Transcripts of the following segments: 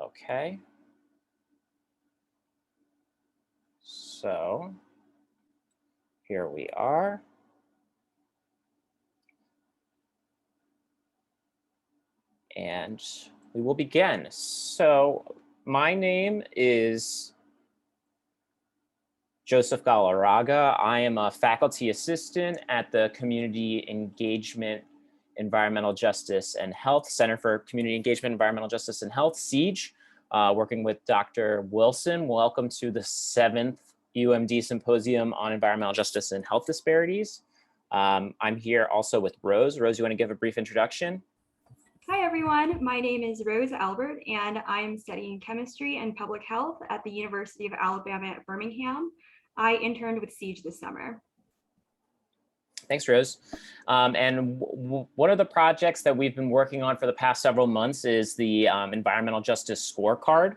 Okay. So here we are. And we will begin. So my name is Joseph Galarraga. I am a faculty assistant at the Community Engagement, Environmental Justice and Health Center for Community Engagement, Environmental Justice and Health, CEEJH, working with Dr. Wilson. Welcome to the 7th UMD Symposium on Environmental Justice and Health Disparities. I'm here also with Rose. Rose, you want to give a brief introduction? Hi everyone, my name is Rose Albert and I'm studying chemistry and public health at the University of Alabama at Birmingham. I interned with CEEJH this summer. Thanks, Rose. And one of the projects that we've been working on for the past several months is the Environmental Justice Scorecard.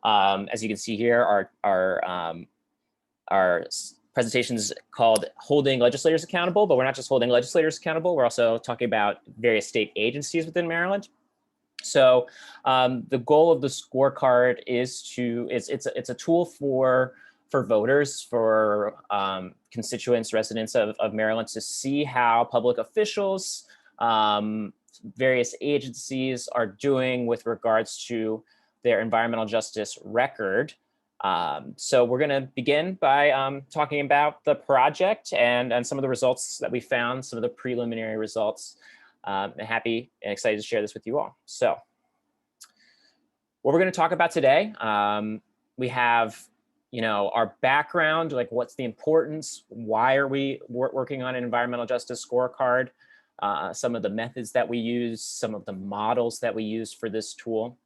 As you can see here, our presentation is called Holding Legislators Accountable, but we're not just holding legislators accountable, we're also talking about various state agencies within Maryland. So the goal of the scorecard is it's a tool for voters, for constituents, residents of Maryland to see how public officials, various agencies are doing with regards to their environmental justice record. So we're going to begin by talking about the project and some of the results that we found, some of the preliminary results. I'm happy and excited to share this with you all. So what we're going to talk about today, we have, our background, like what's the importance, why are we working on an environmental justice scorecard, some of the methods that we use, some of the models that we use for this tool.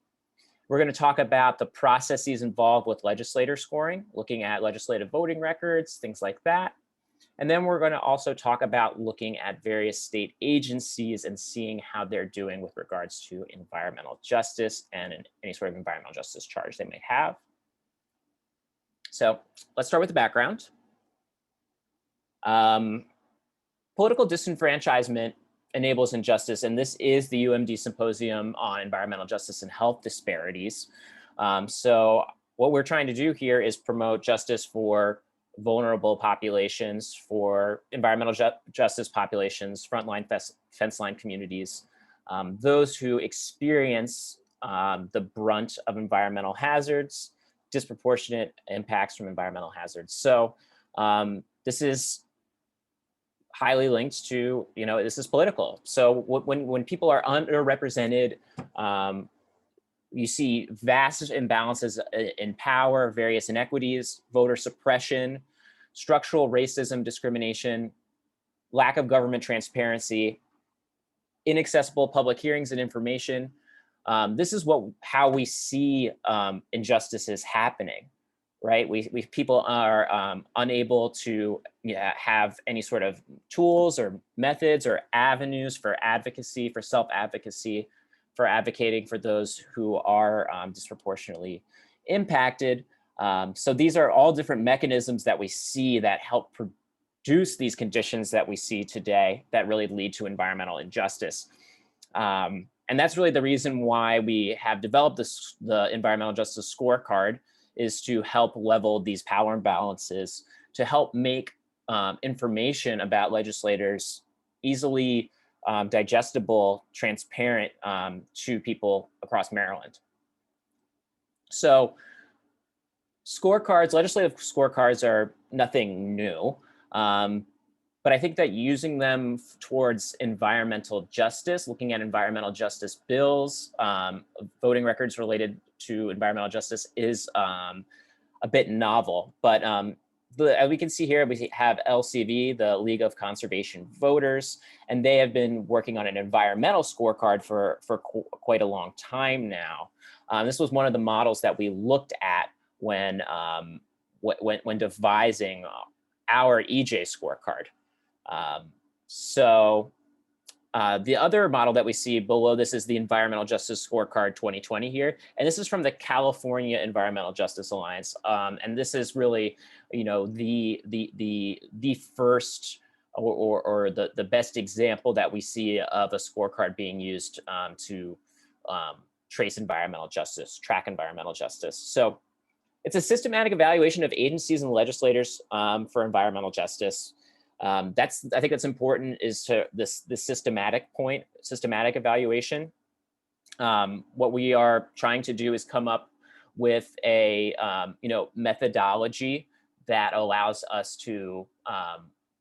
We're going to talk about the processes involved with legislator scoring, looking at legislative voting records, things like that. And then we're going to also talk about looking at various state agencies and seeing how they're doing with regards to environmental justice and any sort of environmental justice charge they may have. So let's start with the background. Political disenfranchisement enables injustice, and this is the UMD Symposium on Environmental Justice and Health Disparities. So what we're trying to do here is promote justice for vulnerable populations, for environmental justice populations, frontline fence line communities, those who experience the brunt of environmental hazards, disproportionate impacts from environmental hazards. So this is highly linked to, this is political. So when people are underrepresented, you see vast imbalances in power, various inequities, voter suppression, structural racism, discrimination, lack of government transparency, inaccessible public hearings and information. This is how we see injustices happening, right? People are unable to have any sort of tools or methods or avenues for advocacy, for self-advocacy, for advocating for those who are disproportionately impacted. So these are all different mechanisms that we see that help produce these conditions that we see today that really lead to environmental injustice. And that's really the reason why we have developed the Environmental Justice Scorecard, is to help level these power imbalances, to help make information about legislators easily digestible, transparent to people across Maryland. So scorecards, legislative scorecards are nothing new. But I think that using them towards environmental justice, looking at environmental justice bills, voting records related to environmental justice is a bit novel. But as we can see here, we have LCV, the League of Conservation Voters, and they have been working on an environmental scorecard for quite a long time now. This was one of the models that we looked at when devising our EJ scorecard. The other model that we see below this is the Environmental Justice Scorecard 2020 here, and this is from the California Environmental Justice Alliance, and this is really, the first or the best example that we see of a scorecard being used to trace environmental justice, track environmental justice. So it's a systematic evaluation of agencies and legislators for environmental justice. I think that's important, is to this systematic evaluation. What we are trying to do is come up with a methodology that allows us to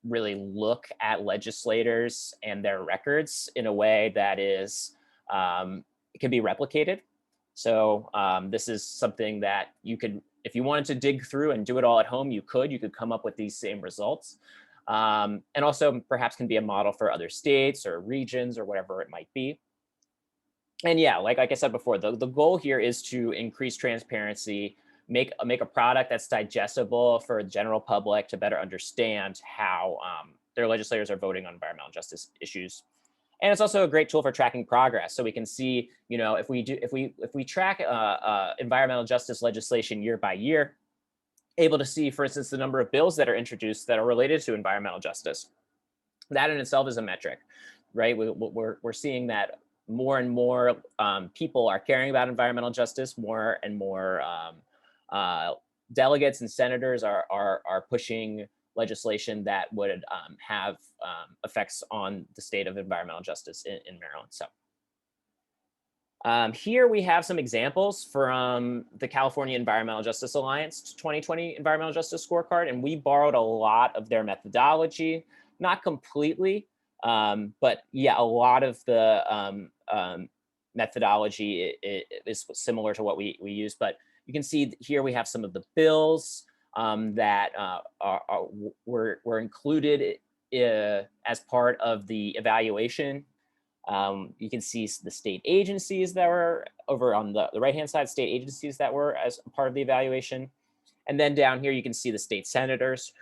really look at legislators and their records in a way that is can be replicated. So this is something that you could, if you wanted to dig through and do it all at home, you could come up with these same results. And also perhaps can be a model for other states or regions or whatever it might be. And yeah, like I said before, the goal here is to increase transparency, make a product that's digestible for the general public to better understand how their legislators are voting on environmental justice issues. And it's also a great tool for tracking progress. So we can see, if we track environmental justice legislation year by year, able to see, for instance, the number of bills that are introduced that are related to environmental justice. That in itself is a metric, right? We're seeing that more and more people are caring about environmental justice. More and more delegates and senators are pushing legislation that would have effects on the state of environmental justice in Maryland. So here we have some examples from the California Environmental Justice Alliance 2020 Environmental Justice Scorecard, and we borrowed a lot of their methodology, not completely, but yeah, a lot of the methodology is similar to what we use. But you can see here we have some of the bills that were included as part of the evaluation. You can see the state agencies that were over on the right-hand side, state agencies that were as part of the evaluation. And then down here, you can see the state senators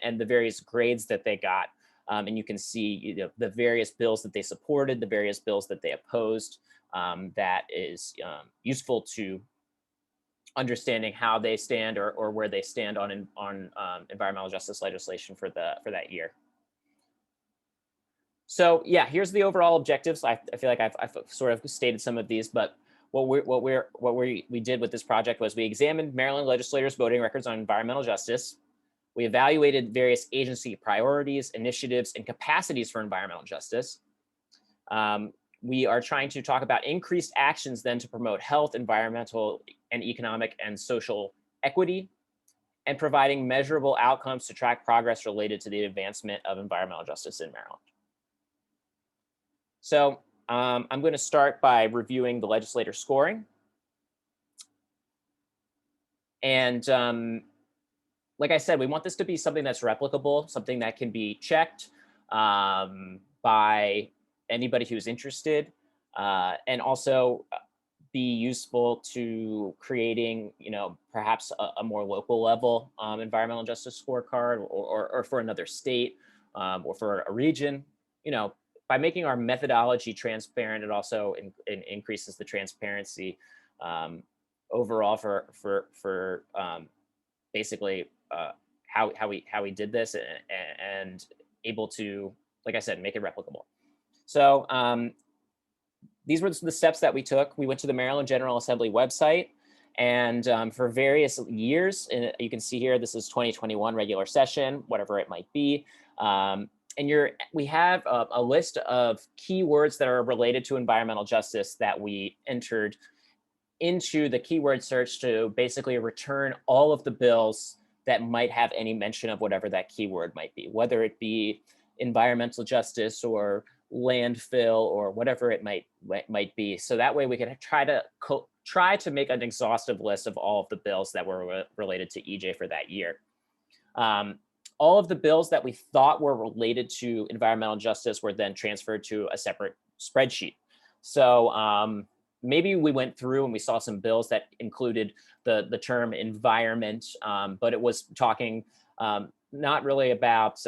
and the various grades that they got. And you can see the various bills that they supported, the various bills that they opposed. That is useful to understanding how they stand or where they stand on environmental justice legislation for that year. So yeah, here's the overall objectives. I feel like I've sort of stated some of these, but what we did with this project was we examined Maryland legislators' voting records on environmental justice. We evaluated various agency priorities, initiatives, and capacities for environmental justice. We are trying to talk about increased actions then to promote health, environmental, and economic and social equity, and providing measurable outcomes to track progress related to the advancement of environmental justice in Maryland. So I'm going to start by reviewing the legislator scoring. And like I said, we want this to be something that's replicable, something that can be checked by anybody who's interested, and also be useful to creating, perhaps a more local level environmental justice scorecard, or for another state, or for a region. By making our methodology transparent, it also increases the transparency overall for basically how we did this, and able to, like I said, make it replicable. So these were the steps that we took. We went to the Maryland General Assembly website, and for various years, and you can see here, this is 2021 regular session, whatever it might be. And we have a list of keywords that are related to environmental justice that we entered into the keyword search to basically return all of the bills that might have any mention of whatever that keyword might be, whether it be environmental justice or landfill or whatever it might be. So that way we could try to make an exhaustive list of all of the bills that were related to EJ for that year. All of the bills that we thought were related to environmental justice were then transferred to a separate spreadsheet. So maybe we went through and we saw some bills that included the term environment, but it was talking not really about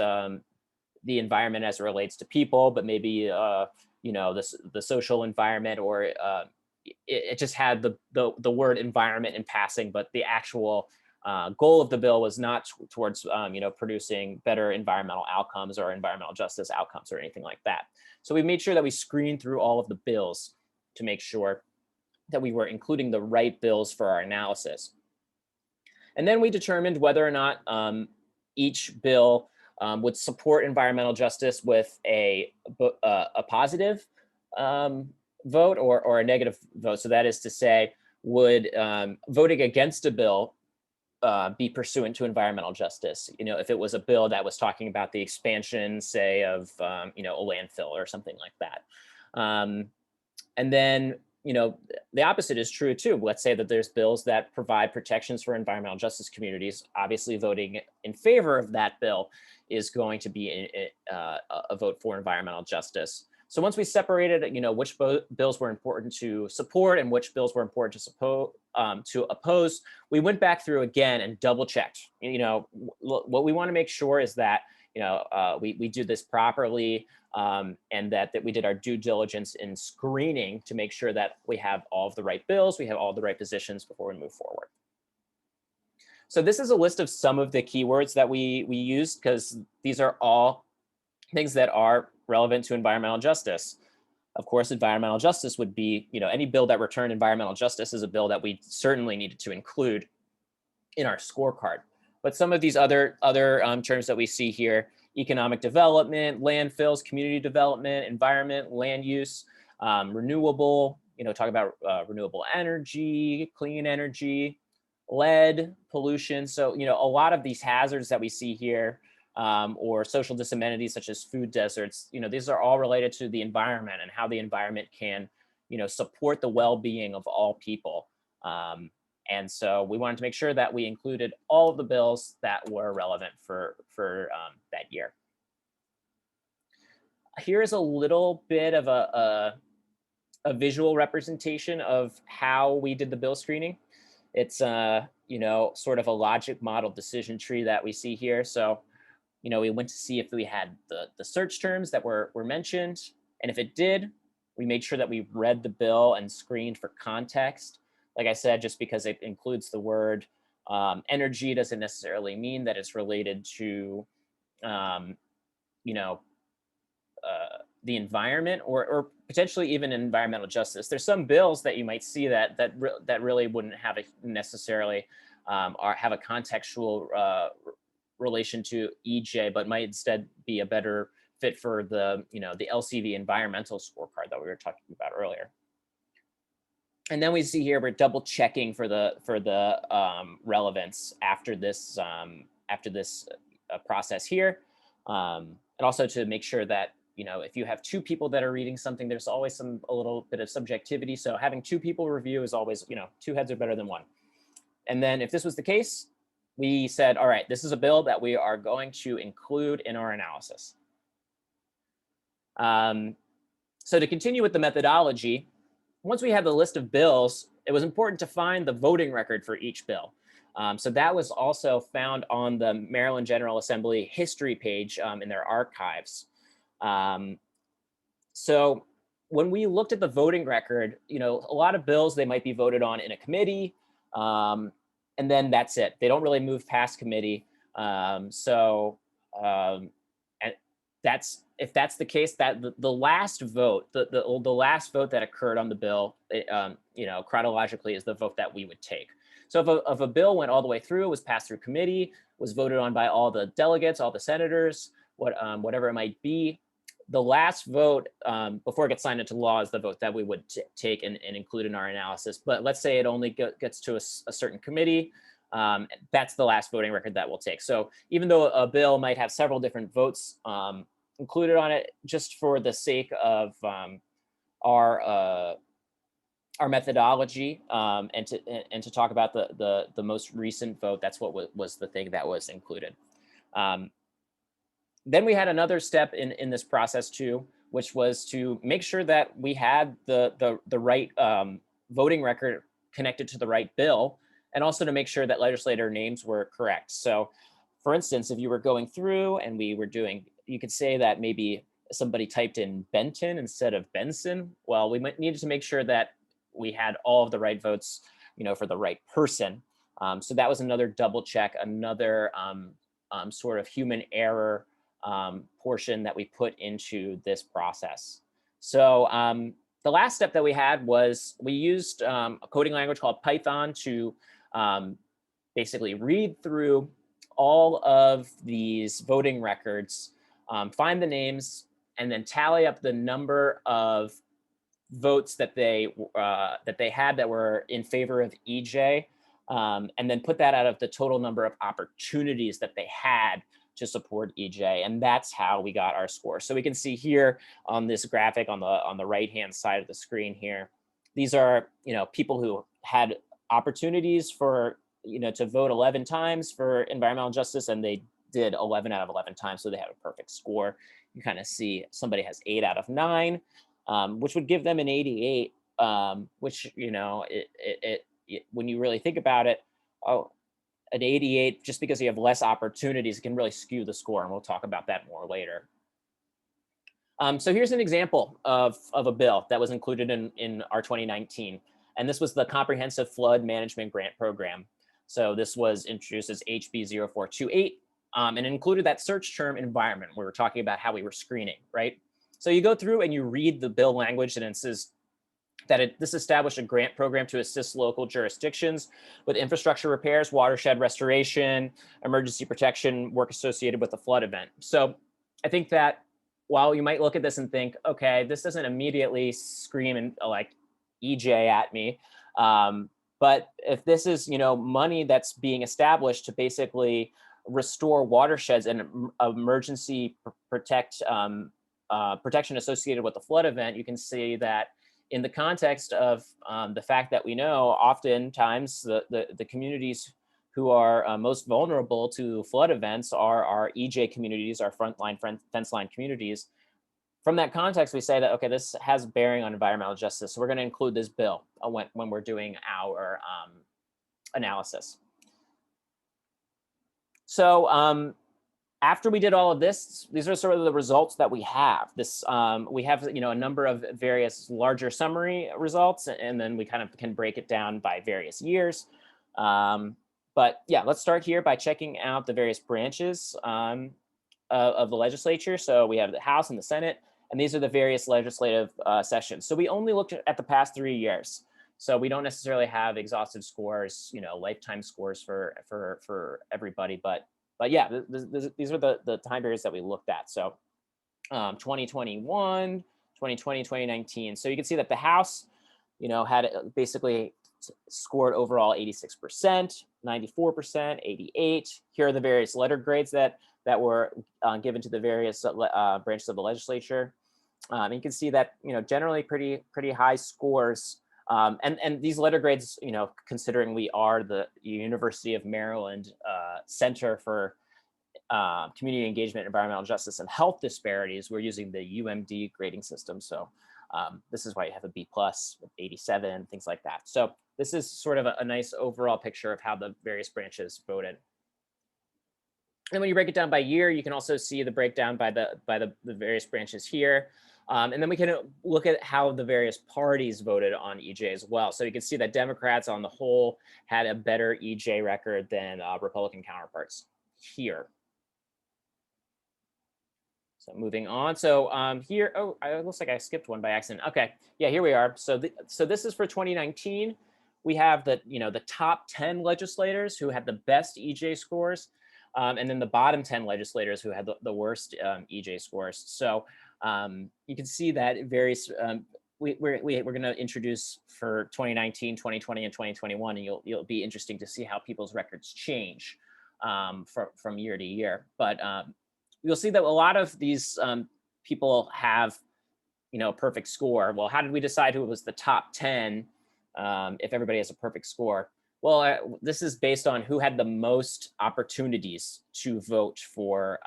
the environment as it relates to people, but maybe the social environment, or it just had the word environment in passing, but the actual goal of the bill was not towards producing better environmental outcomes or environmental justice outcomes or anything like that. So we made sure that we screened through all of the bills to make sure that we were including the right bills for our analysis. And then we determined whether or not each bill would support environmental justice with a positive vote or a negative vote. So that is to say, would voting against a bill be pursuant to environmental justice? If it was a bill that was talking about the expansion, say, of a landfill or something like that. And then, the opposite is true too. Let's say that there's bills that provide protections for environmental justice communities. Obviously, voting in favor of that bill is going to be a vote for environmental justice. So once we separated, which bills were important to support and which bills were important to oppose, we went back through again and double checked. What we want to make sure is that we do this properly, and that we did our due diligence in screening to make sure that we have all of the right bills, we have all the right positions before we move forward. So this is a list of some of the keywords that we used, because these are all things that are relevant to environmental justice. Of course, environmental justice would be, any bill that returned environmental justice is a bill that we certainly needed to include in our scorecard. But some of these other terms that we see here: economic development, landfills, community development, environment, land use, renewable, talk about renewable energy, clean energy, lead, pollution. So, a lot of these hazards that we see here, or social disamenities such as food deserts, these are all related to the environment and how the environment can, support the well-being of all people. And so we wanted to make sure that we included all of the bills that were relevant for that year. Here is a little bit of a visual representation of how we did the bill screening. It's sort of a logic model decision tree that we see here. So, we went to see if we had the search terms that were mentioned, and if it did, we made sure that we read the bill and screened for context. Like I said, just because it includes the word energy doesn't necessarily mean that it's related to, the environment or potentially even environmental justice. There's some bills that you might see that really wouldn't have necessarily or have a contextual relation to EJ, but might instead be a better fit for the the LCV environmental scorecard that we were talking about earlier. And then we see here we're double checking for the relevance after this process here, and also to make sure that if you have two people that are reading something, there's always a little bit of subjectivity. So having two people review is always, two heads are better than one. And then if this was the case, we said, all right, this is a bill that we are going to include in our analysis. So to continue with the methodology, once we have the list of bills, it was important to find the voting record for each bill. So that was also found on the Maryland General Assembly history page in their archives. So when we looked at the voting record, a lot of bills, they might be voted on in a committee, and then that's it. They don't really move past committee. And if that's the case, that the last vote, the last vote that occurred on the bill, chronologically is the vote that we would take. So if a bill went all the way through, was passed through committee, was voted on by all the delegates, all the senators, whatever it might be, the last vote before it gets signed into law is the vote that we would take and include in our analysis. But let's say it only gets to a certain committee, that's the last voting record that we'll take. So even though a bill might have several different votes included on it, just for the sake of our methodology and to talk about the most recent vote, that's what was the thing that was included. Then we had another step in this process too, which was to make sure that we had the right voting record connected to the right bill, and also to make sure that legislator names were correct. So for instance, if you were going through and we were doing, you could say that maybe somebody typed in Benton instead of Benson. Well, we needed to make sure that we had all of the right votes, for the right person. So that was another double check, another sort of human error portion that we put into this process. So the last step that we had was we used a coding language called Python to basically read through all of these voting records, find the names, and then tally up the number of votes that they had that were in favor of EJ, and then put that out of the total number of opportunities that they had to support EJ, and that's how we got our score. So we can see here on this graphic on the right hand side of the screen here, these are people who had opportunities for to vote 11 times for environmental justice, and they did 11 out of 11 times, so they had a perfect score. You kind of see somebody has 8 out of 9, which would give them an 88, which when you really think about it, an 88, just because you have less opportunities, it can really skew the score, and we'll talk about that more later. So here's an example of a bill that was included in our 2019, and this was the Comprehensive Flood Management Grant Program. So this was introduced as HB 0428, and it included that search term environment. We were talking about how we were screening, right? So you go through and you read the bill language, and it says that this established a grant program to assist local jurisdictions with infrastructure repairs, watershed restoration, emergency protection work associated with a flood event. So I think that while you might look at this and think, okay, this doesn't immediately scream and like EJ at me, but if this is money that's being established to basically restore watersheds and emergency protection associated with the flood event, you can see that in the context of the fact that we know oftentimes the communities who are most vulnerable to flood events are our EJ communities, our frontline fence line communities. From that context, we say that, okay, this has bearing on environmental justice, so we're going to include this bill when we're doing our analysis. So after we did all of this, these are sort of the results that we have. We have a number of various larger summary results, and then we kind of can break it down by various years. But yeah, let's start here by checking out the various branches of the legislature. So we have the House and the Senate, and these are the various legislative sessions. So we only looked at the past 3 years. So we don't necessarily have exhaustive scores, lifetime scores for everybody, but yeah, these are the time periods that we looked at. So 2021, 2020, 2019. So you can see that the House, had basically scored overall 86%, 94%, 88. Here are the various letter grades that were given to the various branches of the legislature. And you can see that, generally pretty high scores. And these letter grades, considering we are the University of Maryland Center for Community Engagement, Environmental Justice, and Health Disparities, we're using the UMD grading system. So this is why you have a B+, 87, things like that. So this is sort of a nice overall picture of how the various branches voted. And when you break it down by year, you can also see the breakdown by the various branches here. And then we can look at how the various parties voted on EJ as well. So you can see that Democrats on the whole had a better EJ record than Republican counterparts here. So moving on. So here, it looks like I skipped one by accident. Okay, yeah, here we are. So this is for 2019. We have the top 10 legislators who had the best EJ scores, and then the bottom 10 legislators who had the worst EJ scores. So you can see that it varies. We're going to introduce for 2019, 2020, and 2021, and you'll be interesting to see how people's records change from year to year. But you'll see that a lot of these people have a perfect score. Well, how did we decide who was the top 10 if everybody has a perfect score? Well, this is based on who had the most opportunities to vote for.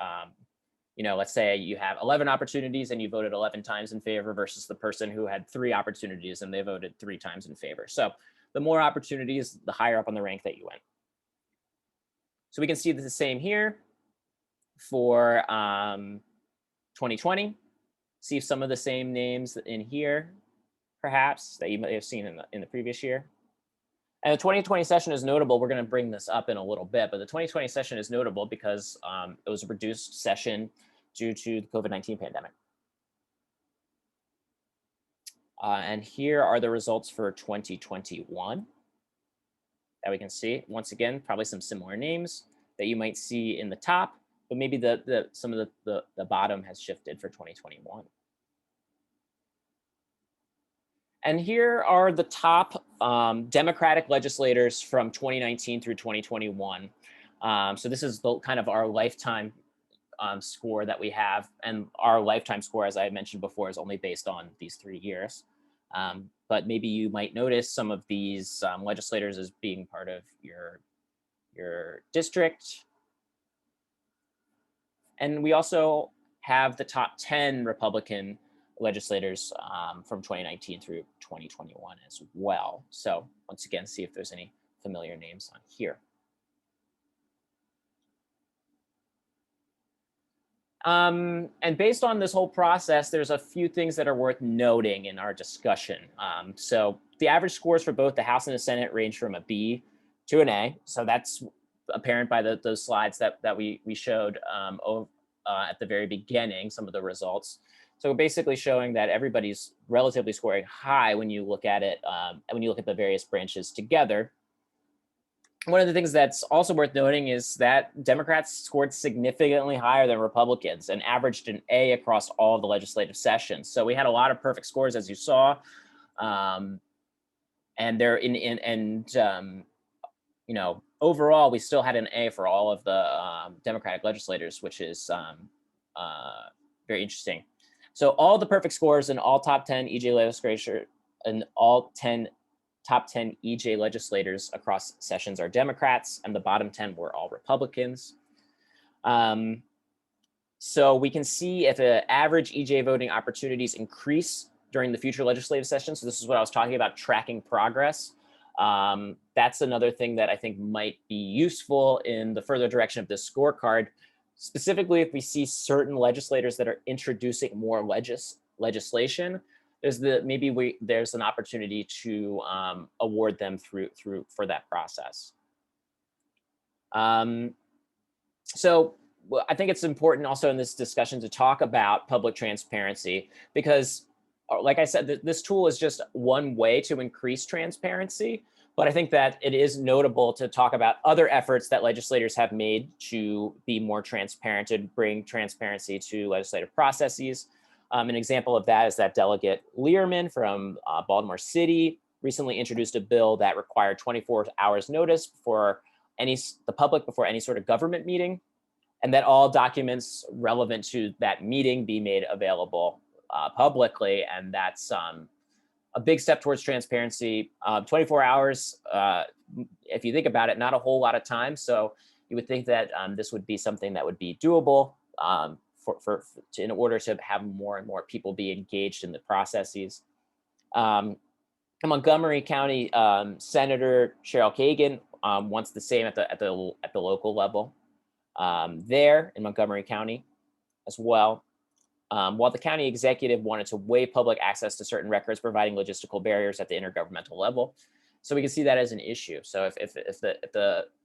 Let's say you have 11 opportunities and you voted 11 times in favor versus the person who had 3 opportunities and they voted 3 times in favor. So the more opportunities, the higher up on the rank that you went. So we can see the same here for 2020. See some of the same names in here, perhaps, that you may have seen in the previous year. And the 2020 session is notable. We're going to bring this up in a little bit, but the 2020 session is notable because it was a reduced session due to the COVID-19 pandemic. And here are the results for 2021 that we can see. Once again, probably some similar names that you might see in the top, but maybe some of the bottom has shifted for 2021. And here are the top Democratic legislators from 2019 through 2021. So this is the kind of our lifetime score that we have. And our lifetime score, as I mentioned before, is only based on these 3 years. But maybe you might notice some of these legislators as being part of your district. And we also have the top 10 Republican legislators from 2019 through 2021 as well. So once again, see if there's any familiar names on here. And based on this whole process, there's a few things that are worth noting in our discussion. So the average scores for both the House and the Senate range from a B to an A. So that's apparent by those slides that we showed at the very beginning, some of the results. So basically showing that everybody's relatively scoring high when you look at it, and when you look at the various branches together. One of the things that's also worth noting is that Democrats scored significantly higher than Republicans and averaged an A across all of the legislative sessions. So we had a lot of perfect scores, as you saw, and they're you know, overall we still had an A for all of the Democratic legislators, which is very interesting. So all the perfect scores in all top 10 EJ legislators and all top 10 EJ legislators across sessions are Democrats, and the bottom 10 were all Republicans. So we can see if the average EJ voting opportunities increase during the future legislative sessions. So this is what I was talking about, tracking progress. That's another thing that I think might be useful in the further direction of this scorecard, specifically if we see certain legislators that are introducing more legislation. There's an opportunity to award them for that process. So I think it's important also in this discussion to talk about public transparency, because like I said, this tool is just one way to increase transparency, but I think that it is notable to talk about other efforts that legislators have made to be more transparent, to bring transparency to legislative processes. An example of that is that Delegate Learman from Baltimore City recently introduced a bill that required 24 hours notice for the public before any sort of government meeting, and that all documents relevant to that meeting be made available publicly. And that's a big step towards transparency. 24 hours, if you think about it, not a whole lot of time. So you would think that this would be something that would be doable in order to have more and more people be engaged in the processes. Montgomery County Senator Cheryl Kagan wants the same at the local level there in Montgomery County as well. While the county executive wanted to waive public access to certain records, providing logistical barriers at the intergovernmental level. So we can see that as an issue. So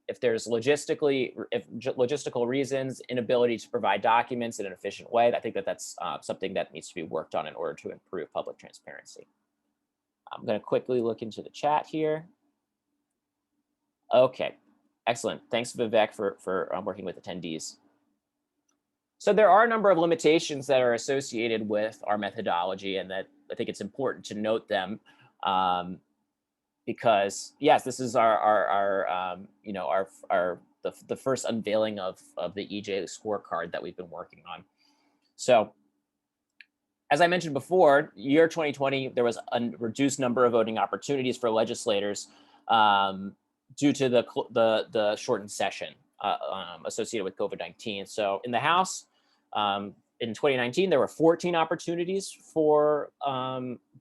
if there's logistical reasons, inability to provide documents in an efficient way, I think that's something that needs to be worked on in order to improve public transparency. I'm going to quickly look into the chat here. Okay, excellent. Thanks, Vivek, for working with attendees. So there are a number of limitations that are associated with our methodology, and that I think it's important to note them, because yes, this is the first unveiling of the EJ scorecard that we've been working on. So as I mentioned before, year 2020, there was a reduced number of voting opportunities for legislators due to the shortened session associated with COVID-19. So in the House, in 2019, there were 14 opportunities for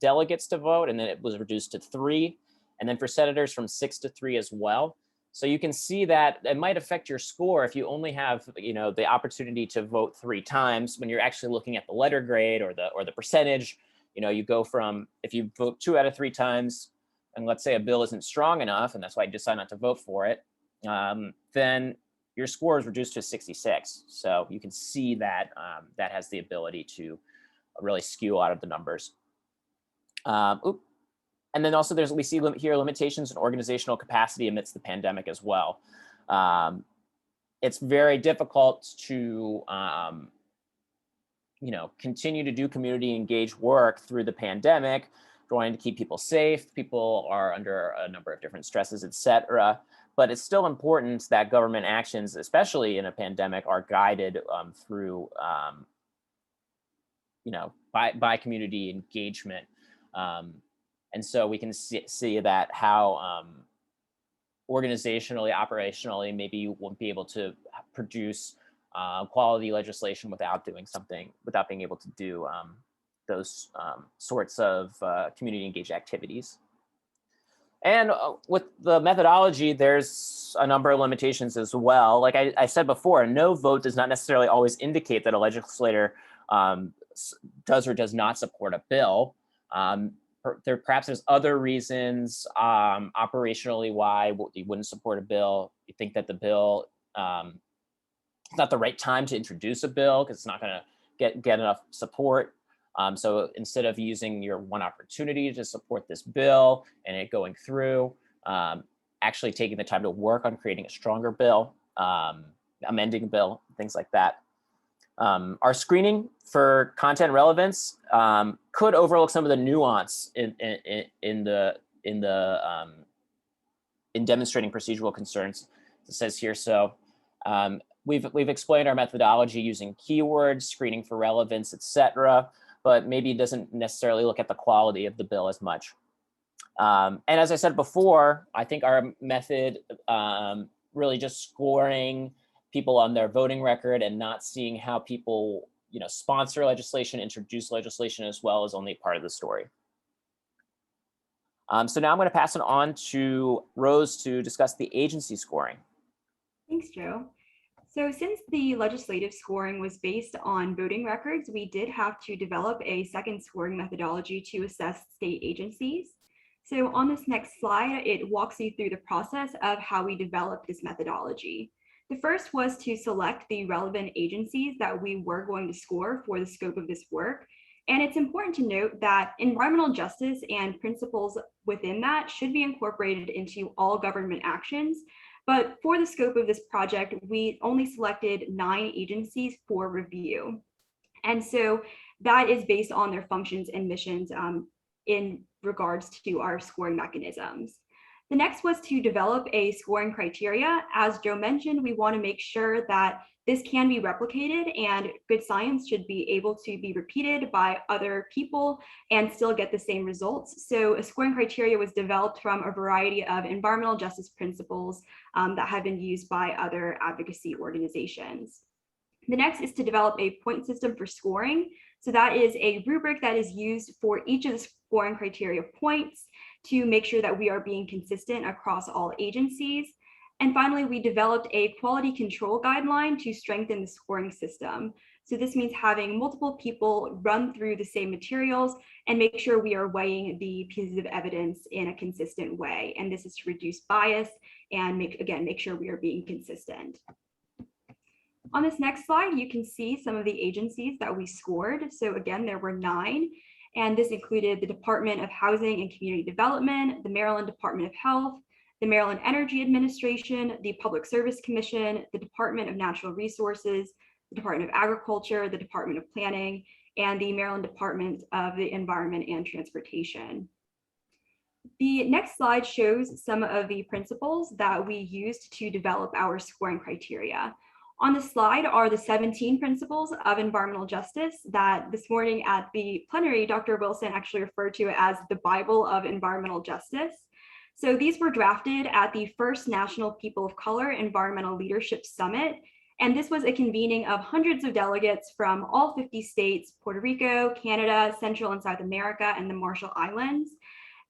delegates to vote, and then it was reduced to 3. And then for senators from 6 to 3 as well. So you can see that it might affect your score if you only have, the opportunity to vote 3 times. When you're actually looking at the letter grade or the percentage, you go from, if you vote 2 out of 3 times, and let's say a bill isn't strong enough, and that's why you decide not to vote for it, then your score is reduced to 66. So you can see that that has the ability to really skew a lot of the numbers. And then also we see here limitations in organizational capacity amidst the pandemic as well. It's very difficult to continue to do community engaged work through the pandemic, trying to keep people safe. People are under a number of different stresses, et cetera. But it's still important that government actions, especially in a pandemic, are guided through, by community engagement. And so we can see that how organizationally, operationally, maybe you won't be able to produce quality legislation without being able to do those sorts of community engaged activities. And with the methodology, there's a number of limitations as well. Like I said before, a no vote does not necessarily always indicate that a legislator does or does not support a bill. Perhaps there's other reasons operationally why you wouldn't support a bill. You think that the bill, it's not the right time to introduce a bill because it's not going to get enough support. So instead of using your one opportunity to support this bill and it going through, actually taking the time to work on creating a stronger bill, amending a bill, things like that. Our screening for content relevance could overlook some of the nuance in demonstrating procedural concerns. It says here, so we've explained our methodology using keywords, screening for relevance, etc., but maybe it doesn't necessarily look at the quality of the bill as much. And as I said before, I think our method really just scoring people on their voting record and not seeing how people sponsor legislation, introduce legislation as well is only part of the story. So now I'm going to pass it on to Rose to discuss the agency scoring. Thanks, Joe. So since the legislative scoring was based on voting records, we did have to develop a second scoring methodology to assess state agencies. So on this next slide, it walks you through the process of how we developed this methodology. The first was to select the relevant agencies that we were going to score for the scope of this work. And it's important to note that environmental justice and principles within that should be incorporated into all government actions. But for the scope of this project, we only selected 9 agencies for review. And so that is based on their functions and missions in regards to our scoring mechanisms. The next was to develop a scoring criteria. As Joe mentioned, we want to make sure that this can be replicated and good science should be able to be repeated by other people and still get the same results. So a scoring criteria was developed from a variety of environmental justice principles that have been used by other advocacy organizations. The next is to develop a point system for scoring. So that is a rubric that is used for each of the scoring criteria points to make sure that we are being consistent across all agencies. And finally, we developed a quality control guideline to strengthen the scoring system. So this means having multiple people run through the same materials and make sure we are weighing the pieces of evidence in a consistent way. And this is to reduce bias and make sure we are being consistent. On this next slide, you can see some of the agencies that we scored. So again, there were 9. And this included the Department of Housing and Community Development, the Maryland Department of Health, the Maryland Energy Administration, the Public Service Commission, the Department of Natural Resources, the Department of Agriculture, the Department of Planning, and the Maryland Department of the Environment and Transportation. The next slide shows some of the principles that we used to develop our scoring criteria. On the slide are the 17 principles of environmental justice that this morning at the plenary, Dr. Wilson actually referred to as the Bible of environmental justice. So these were drafted at the first National People of Color Environmental Leadership Summit. And this was a convening of hundreds of delegates from all 50 states, Puerto Rico, Canada, Central and South America, and the Marshall Islands.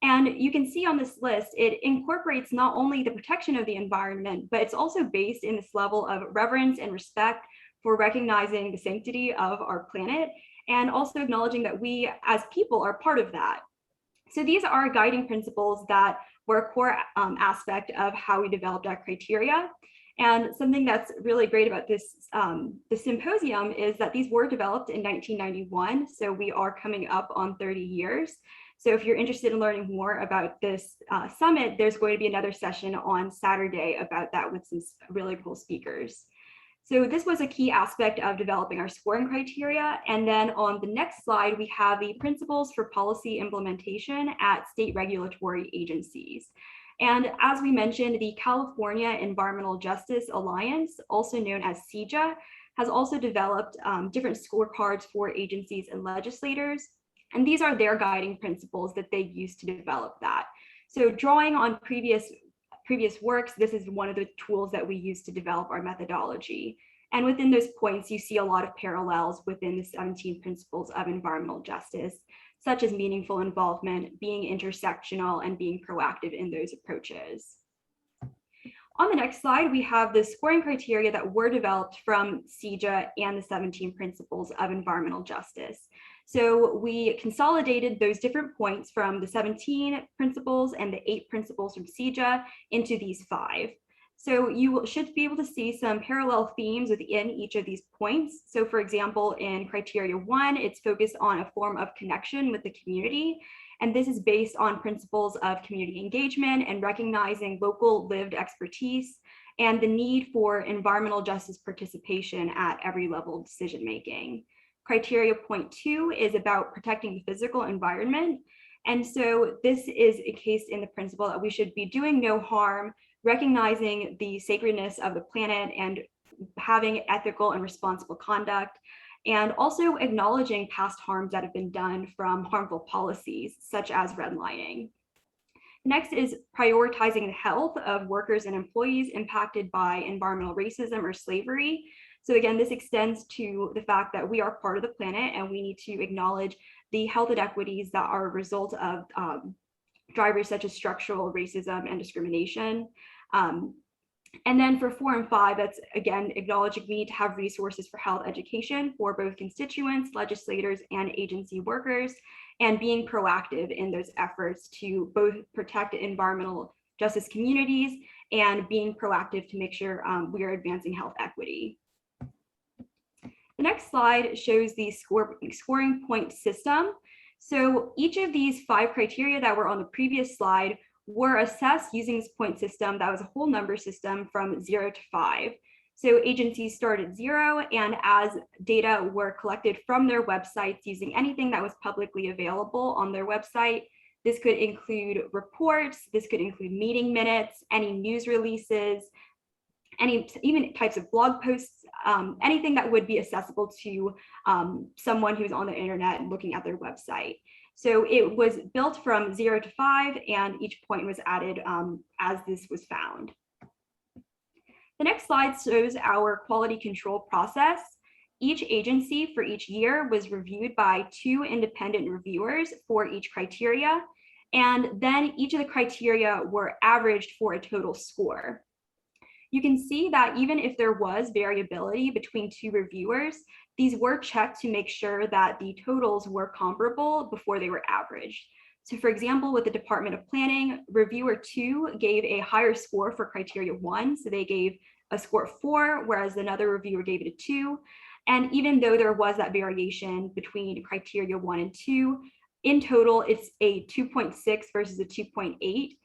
And you can see on this list, it incorporates not only the protection of the environment, but it's also based in this level of reverence and respect for recognizing the sanctity of our planet and also acknowledging that we as people are part of that. So these are guiding principles that were a core aspect of how we developed our criteria. And something that's really great about this symposium is that these were developed in 1991. So we are coming up on 30 years. So if you're interested in learning more about this summit, there's going to be another session on Saturday about that with some really cool speakers. So this was a key aspect of developing our scoring criteria. And then on the next slide, we have the principles for policy implementation at state regulatory agencies. And as we mentioned, the California Environmental Justice Alliance, also known as CEEJH, has also developed different scorecards for agencies and legislators. And these are their guiding principles that they use to develop that. So drawing on previous works, this is one of the tools that we use to develop our methodology. And within those points, you see a lot of parallels within the 17 principles of environmental justice, such as meaningful involvement, being intersectional, and being proactive in those approaches. On the next slide, we have the scoring criteria that were developed from CEEJH and the 17 principles of environmental justice. So we consolidated those different points from the 17 principles and the 8 principles from CEEJH into these 5. So you should be able to see some parallel themes within each of these points. So for example, in criteria 1, it's focused on a form of connection with the community. And this is based on principles of community engagement and recognizing local lived expertise and the need for environmental justice participation at every level of decision making. Criteria point 2 is about protecting the physical environment. And so this is a case in the principle that we should be doing no harm, recognizing the sacredness of the planet and having ethical and responsible conduct, and also acknowledging past harms that have been done from harmful policies, such as redlining. Next is prioritizing the health of workers and employees impacted by environmental racism or slavery. So again, this extends to the fact that we are part of the planet and we need to acknowledge the health inequities that are a result of drivers such as structural racism and discrimination. And then for 4 and 5, that's again acknowledging we need to have resources for health education for both constituents, legislators, and agency workers, and being proactive in those efforts to both protect environmental justice communities and being proactive to make sure we are advancing health equity. The next slide shows the scoring point system. So each of these 5 criteria that were on the previous slide were assessed using this point system that was a whole number system from 0 to 5. So agencies started at 0, and as data were collected from their websites using anything that was publicly available on their website, this could include reports, this could include meeting minutes, any news releases, even types of blog posts, anything that would be accessible to someone who's on the internet looking at their website. So it was built from 0 to 5, and each point was added as this was found. The next slide shows our quality control process. Each agency for each year was reviewed by 2 independent reviewers for each criteria, and then each of the criteria were averaged for a total score. You can see that even if there was variability between 2 reviewers, these were checked to make sure that the totals were comparable before they were averaged. So for example, with the Department of Planning, reviewer 2 gave a higher score for criteria 1. So they gave a score of 4, whereas another reviewer gave it a 2. And even though there was that variation between criteria 1 and 2, in total, it's a 2.6 versus a 2.8.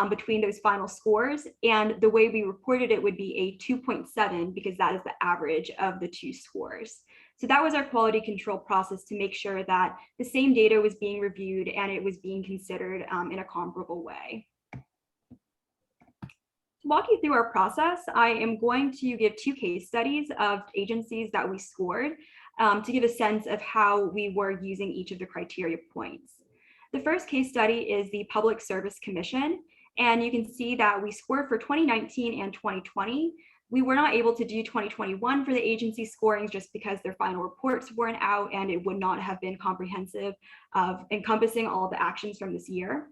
Between those final scores, and the way we reported it would be a 2.7 because that is the average of the 2 scores. So that was our quality control process to make sure that the same data was being reviewed and it was being considered in a comparable way. To walk you through our process, I am going to give 2 case studies of agencies that we scored to give a sense of how we were using each of the criteria points. The first case study is the Public Service Commission. And you can see that we scored for 2019 and 2020. We were not able to do 2021 for the agency scorings just because their final reports weren't out and it would not have been comprehensive of encompassing all the actions from this year.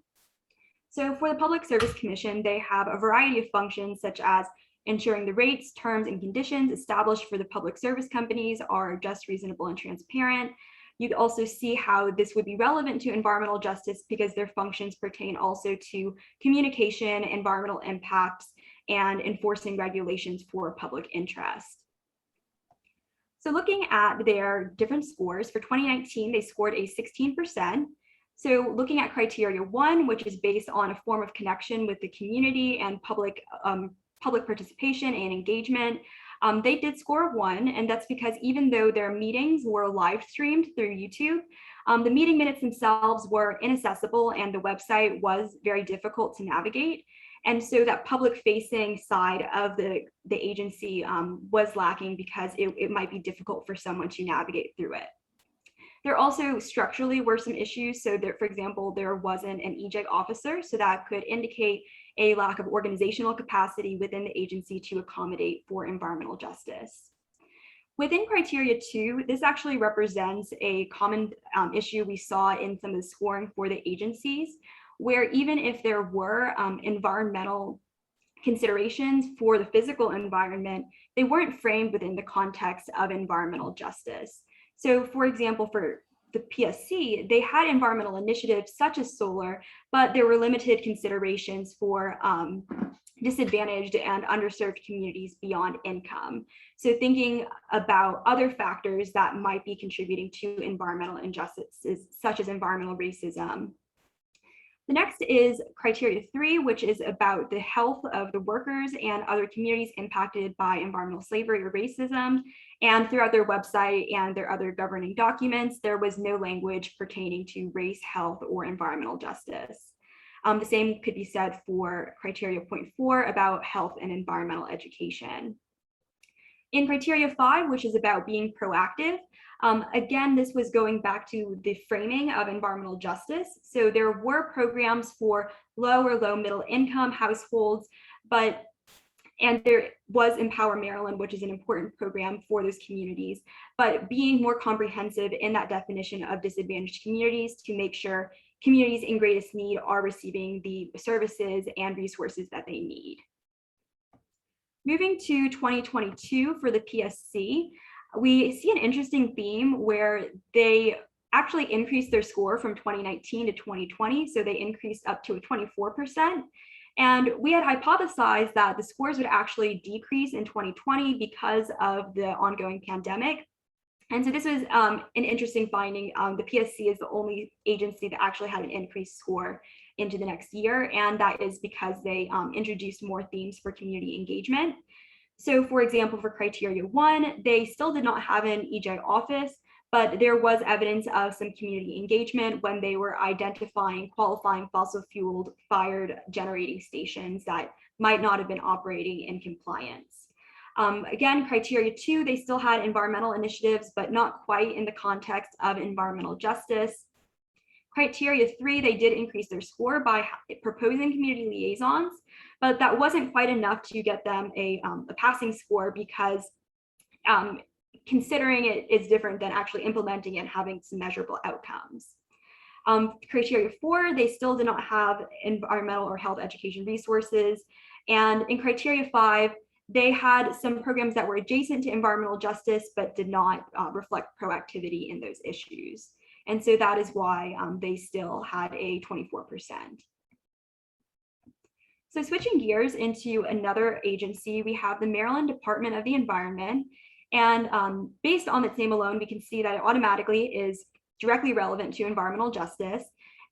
So for the Public Service Commission, they have a variety of functions such as ensuring the rates, terms, and conditions established for the public service companies are just, reasonable, and transparent. You'd also see how this would be relevant to environmental justice because their functions pertain also to communication, environmental impacts, and enforcing regulations for public interest. So looking at their different scores, for 2019, they scored a 16%. So looking at criteria 1, which is based on a form of connection with the community and public participation and engagement, they did score 1, and that's because even though their meetings were live streamed through YouTube, the meeting minutes themselves were inaccessible and the website was very difficult to navigate. And so that public facing side of the agency was lacking because it might be difficult for someone to navigate through it. There also structurally were some issues. So there, for example, there wasn't an EJ officer, so that could indicate a lack of organizational capacity within the agency to accommodate for environmental justice. Within criteria 2, this actually represents a common issue we saw in some of the scoring for the agencies, where even if there were environmental considerations for the physical environment, they weren't framed within the context of environmental justice. So for example, for the PSC, they had environmental initiatives such as solar, but there were limited considerations for disadvantaged and underserved communities beyond income. So thinking about other factors that might be contributing to environmental injustices, such as environmental racism. The next is criteria 3, which is about the health of the workers and other communities impacted by environmental slavery or racism. And throughout their website and their other governing documents, there was no language pertaining to race, health, or environmental justice. The same could be said for criteria 0.4 about health and environmental education. In criteria 5, which is about being proactive, again, this was going back to the framing of environmental justice. So there were programs for low or low middle income households, and there was Empower Maryland, which is an important program for those communities, but being more comprehensive in that definition of disadvantaged communities to make sure communities in greatest need are receiving the services and resources that they need. Moving to 2022 for the PSC, we see an interesting theme where they actually increased their score from 2019 to 2020. So they increased up to a 24%. And we had hypothesized that the scores would actually decrease in 2020 because of the ongoing pandemic. And so this was an interesting finding. The PSC is the only agency that actually had an increased score into the next year. And that is because they introduced more themes for community engagement. So for example, for criteria 1, they still did not have an EJ office, but there was evidence of some community engagement when they were identifying qualifying fossil fueled fired generating stations that might not have been operating in compliance. Again, criteria 2, they still had environmental initiatives, but not quite in the context of environmental justice. Criteria 3, they did increase their score by proposing community liaisons, but that wasn't quite enough to get them a passing score because considering it is different than actually implementing it and having some measurable outcomes. Criteria 4, they still did not have environmental or health education resources. And in criteria 5, they had some programs that were adjacent to environmental justice, but did not reflect proactivity in those issues. And so that is why they still had a 24%. So switching gears into another agency, we have the Maryland Department of the Environment. And based on its name alone, we can see that it automatically is directly relevant to environmental justice.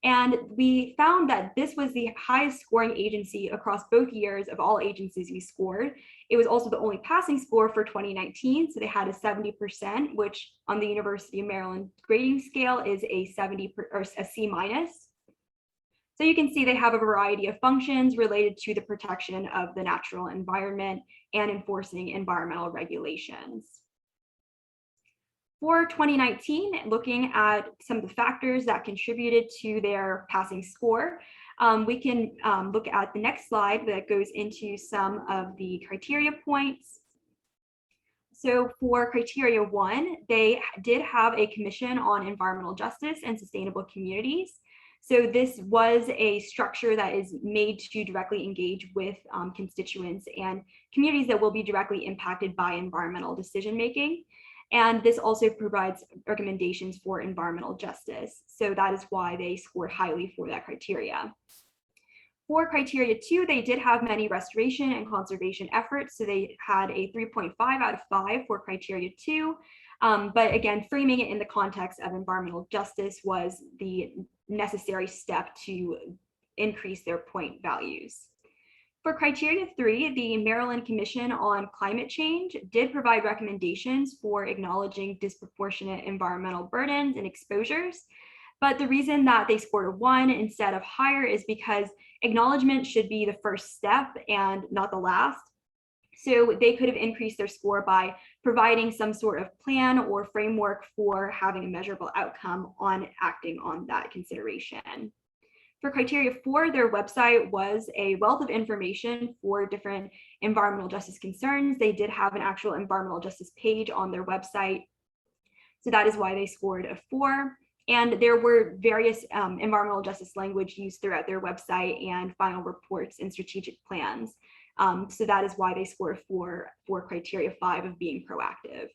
And we found that this was the highest scoring agency across both years of all agencies we scored. It was also the only passing score for 2019. So they had a 70%, which on the University of Maryland grading scale is a 70 or a C-. So you can see they have a variety of functions related to the protection of the natural environment and enforcing environmental regulations. For 2019, looking at some of the factors that contributed to their passing score, we can look at the next slide that goes into some of the criteria points. So for criteria 1, they did have a commission on environmental justice and sustainable communities. So this was a structure that is made to directly engage with constituents and communities that will be directly impacted by environmental decision making. And this also provides recommendations for environmental justice. So that is why they scored highly for that criteria. For criteria 2, they did have many restoration and conservation efforts. So they had a 3.5 out of 5 for criteria 2. But again, framing it in the context of environmental justice was the necessary step to increase their point values. For criteria 3, the Maryland Commission on Climate Change did provide recommendations for acknowledging disproportionate environmental burdens and exposures. But the reason that they scored a 1 instead of higher is because acknowledgement should be the first step and not the last. So they could have increased their score by providing some sort of plan or framework for having a measurable outcome on acting on that consideration. For criteria 4, their website was a wealth of information for different environmental justice concerns. They did have an actual environmental justice page on their website. So that is why they scored a 4. And there were various environmental justice language used throughout their website and final reports and strategic plans. So that is why they scored 4 for criteria 5 of being proactive.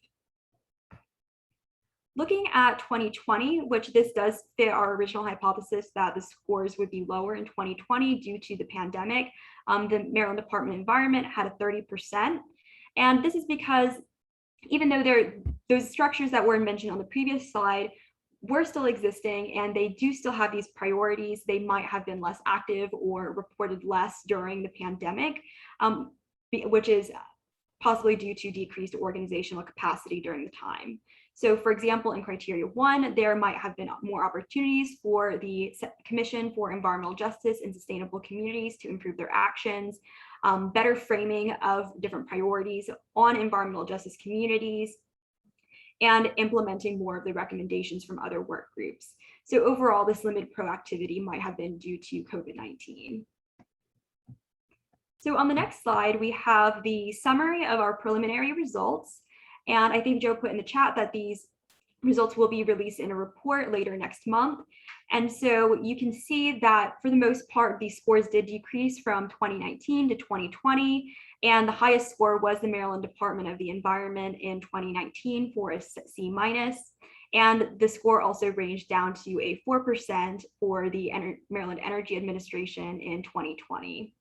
Looking at 2020, which this does fit our original hypothesis that the scores would be lower in 2020 due to the pandemic, the Maryland Department of Environment had a 30%. And this is because even though those structures that were mentioned on the previous slide were still existing and they do still have these priorities, they might have been less active or reported less during the pandemic, which is possibly due to decreased organizational capacity during the time. So for example, in criteria 1, there might have been more opportunities for the Commission for Environmental Justice and Sustainable Communities to improve their actions, better framing of different priorities on environmental justice communities, and implementing more of the recommendations from other work groups. So overall, this limited proactivity might have been due to COVID-19. So on the next slide, we have the summary of our preliminary results. And I think Joe put in the chat that these results will be released in a report later next month. And so you can see that for the most part, these scores did decrease from 2019 to 2020. And the highest score was the Maryland Department of the Environment in 2019 for a C-. And the score also ranged down to a 4% for the Maryland Energy Administration in 2020.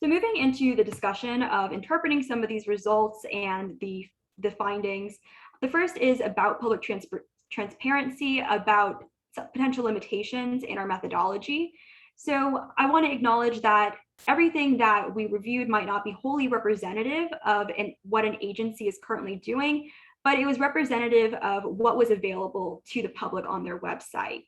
So moving into the discussion of interpreting some of these results and the findings, the first is about public transparency, about potential limitations in our methodology. So I want to acknowledge that everything that we reviewed might not be wholly representative of what an agency is currently doing, but it was representative of what was available to the public on their website.